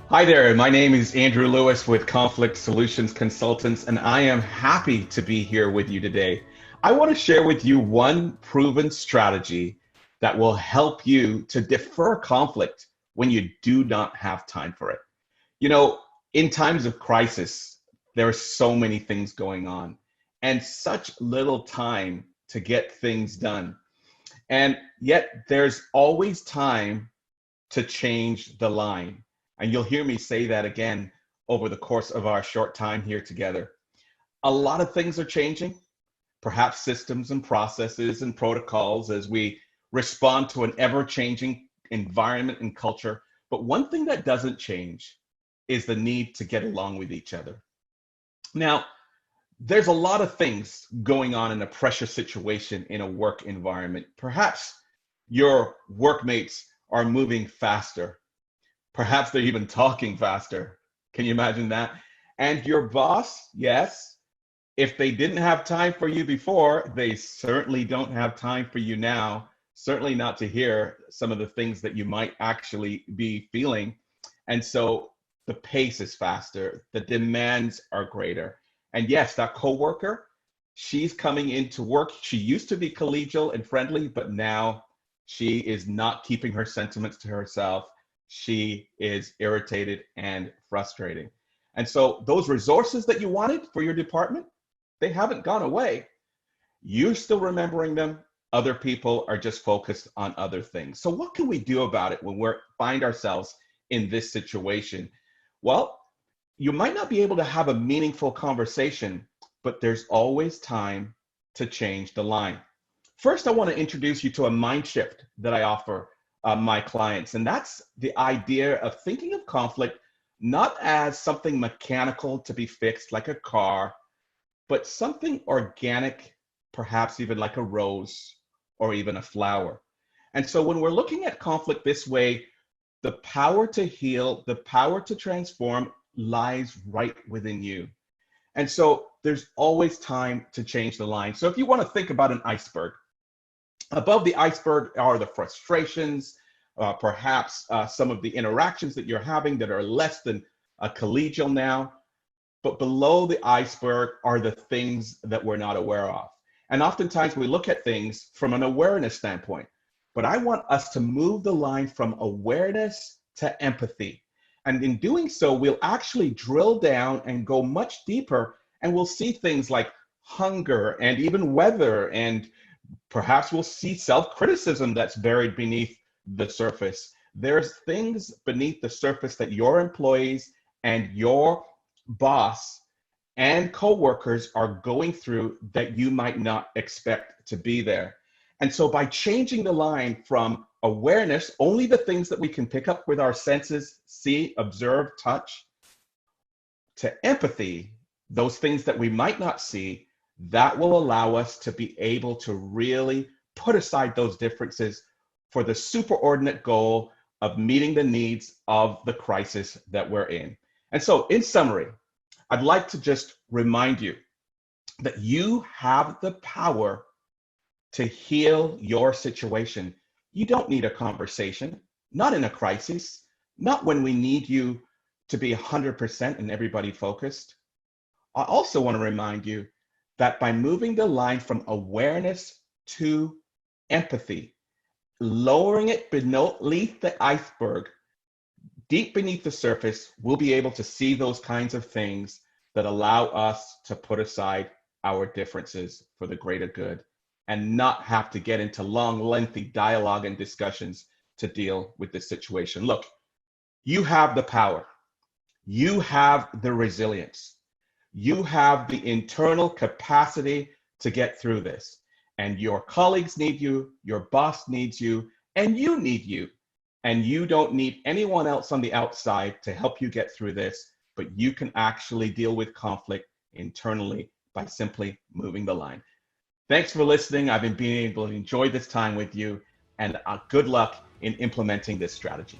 Hi there, my name is Andrew Lewis with Conflict Solutions Consultants, and I am happy to be here with you today. I want to share with you one proven strategy that will help you to defer conflict when you do not have time for it. You know, in times of crisis, there are so many things going on and such little time to get things done. And yet, there's always time to change the line. And you'll hear me say that again over the course of our short time here together. A lot of things are changing, perhaps systems and processes and protocols as we respond to an ever changing environment and culture. But one thing that doesn't change is the need to get along with each other. Now, there's a lot of things going on in a pressure situation in a work environment. Perhaps your workmates are moving faster. Perhaps they're even talking faster. Can you imagine that? And your boss, yes, if they didn't have time for you before, they certainly don't have time for you now. Certainly not to hear some of the things that you might actually be feeling. And so the pace is faster, the demands are greater. And yes, that coworker, she's coming into work. She used to be collegial and friendly, but now she is not keeping her sentiments to herself. She is irritated and frustrating. And so those resources that you wanted for your department, they haven't gone away. You're still remembering them. Other people are just focused on other things. So what can we do about it when we find ourselves in this situation? Well, you might not be able to have a meaningful conversation, but there's always time to change the line. First, I want to introduce you to a mind shift that I offer my clients, and that's the idea of thinking of conflict not as something mechanical to be fixed like a car, but something organic, perhaps even like a rose or even a flower. And so when we're looking at conflict this way, the power to heal, the power to transform lies right within you. And so there's always time to change the line. So if you want to think about an iceberg, above the iceberg are the frustrations, perhaps some of the interactions that you're having that are less than collegial now. But below the iceberg are the things that we're not aware of. And oftentimes we look at things from an awareness standpoint. But I want us to move the line from awareness to empathy. And in doing so, we'll actually drill down and go much deeper, and we'll see things like hunger and even weather, and perhaps we'll see self-criticism that's buried beneath the surface. There's things beneath the surface that your employees and your boss and coworkers are going through that you might not expect to be there. And so by changing the line from awareness, only the things that we can pick up with our senses, see, observe, touch, to empathy, those things that we might not see, that will allow us to be able to really put aside those differences for the superordinate goal of meeting the needs of the crisis that we're in. And so, in summary, I'd like to just remind you that you have the power to heal your situation. You don't need a conversation, not in a crisis, not when we need you to be 100% and everybody focused. I also want to remind you that by moving the line from awareness to empathy, lowering it beneath the iceberg, deep beneath the surface, we'll be able to see those kinds of things that allow us to put aside our differences for the greater good and not have to get into long, lengthy dialogue and discussions to deal with this situation. Look, you have the power. You have the resilience. You have the internal capacity to get through this. And your colleagues need you, your boss needs you, and you need you. And you don't need anyone else on the outside to help you get through this, but you can actually deal with conflict internally by simply moving the line. Thanks for listening. I've been able to enjoy this time with you, and good luck in implementing this strategy.